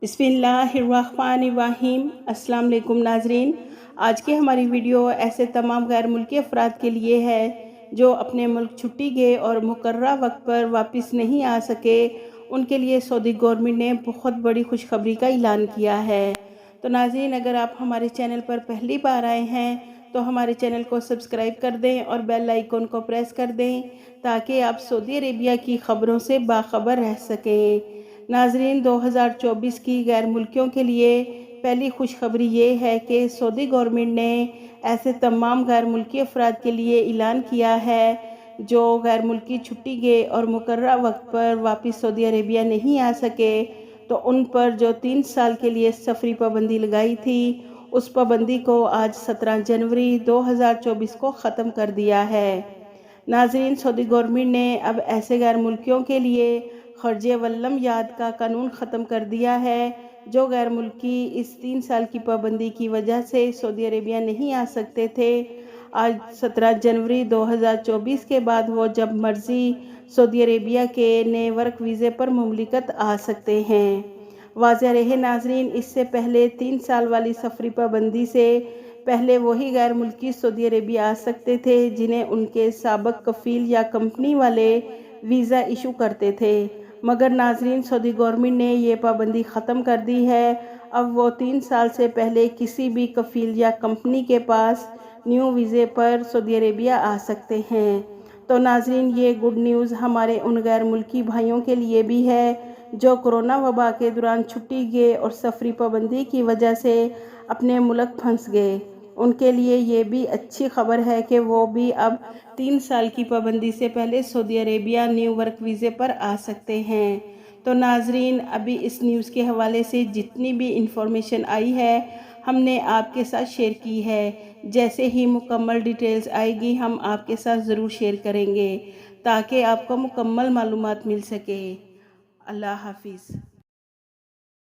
بسم اللہ الرحمن الرحیم۔ السلام علیکم ناظرین، آج کی ہماری ویڈیو ایسے تمام غیر ملکی افراد کے لیے ہے جو اپنے ملک چھٹی گئے اور مقررہ وقت پر واپس نہیں آ سکے۔ ان کے لیے سعودی گورنمنٹ نے بہت بڑی خوشخبری کا اعلان کیا ہے۔ تو ناظرین، اگر آپ ہمارے چینل پر پہلی بار آئے ہیں تو ہمارے چینل کو سبسکرائب کر دیں اور بیل آئیکن کو پریس کر دیں تاکہ آپ سعودی عربیہ کی خبروں سے باخبر رہ سکیں۔ ناظرین، 2024 کی غیر ملکیوں کے لیے پہلی خوشخبری یہ ہے کہ سعودی گورنمنٹ نے ایسے تمام غیر ملکی افراد کے لیے اعلان کیا ہے جو غیر ملکی چھٹی گئے اور مقررہ وقت پر واپس سعودی عربیہ نہیں آ سکے، تو ان پر جو 3 سال کے لیے سفری پابندی لگائی تھی، اس پابندی کو آج 17 جنوری 2024 کو ختم کر دیا ہے۔ ناظرین، سعودی گورنمنٹ نے اب ایسے غیر ملکیوں کے لیے خرج ولم یاد کا قانون ختم کر دیا ہے جو غیر ملکی اس 3 سال کی پابندی کی وجہ سے سعودی عربیہ نہیں آ سکتے تھے۔ آج 17 جنوری 2024 کے بعد وہ جب مرضی سعودی عربیہ کے نئے ورک ویزے پر مملکت آ سکتے ہیں۔ واضح رہے ناظرین، اس سے پہلے 3 سال والی سفری پابندی سے پہلے وہی غیر ملکی سعودی عربیہ آ سکتے تھے جنہیں ان کے سابق کفیل یا کمپنی والے ویزا ایشو کرتے تھے، مگر ناظرین سعودی گورنمنٹ نے یہ پابندی ختم کر دی ہے۔ اب وہ 3 سال سے پہلے کسی بھی کفیل یا کمپنی کے پاس نیو ویزے پر سعودی عربیہ آ سکتے ہیں۔ تو ناظرین، یہ گڈ نیوز ہمارے ان غیر ملکی بھائیوں کے لیے بھی ہے جو کرونا وبا کے دوران چھٹی گئے اور سفری پابندی کی وجہ سے اپنے ملک پھنس گئے۔ ان کے لیے یہ بھی اچھی خبر ہے کہ وہ بھی اب 3 سال کی پابندی سے پہلے سعودی عربیہ نیو ورک ویزے پر آ سکتے ہیں۔ تو ناظرین، ابھی اس نیوز کے حوالے سے جتنی بھی انفارمیشن آئی ہے ہم نے آپ کے ساتھ شیئر کی ہے۔ جیسے ہی مکمل ڈیٹیلز آئے گی ہم آپ کے ساتھ ضرور شیئر کریں گے تاکہ آپ کو مکمل معلومات مل سکے۔ اللہ حافظ۔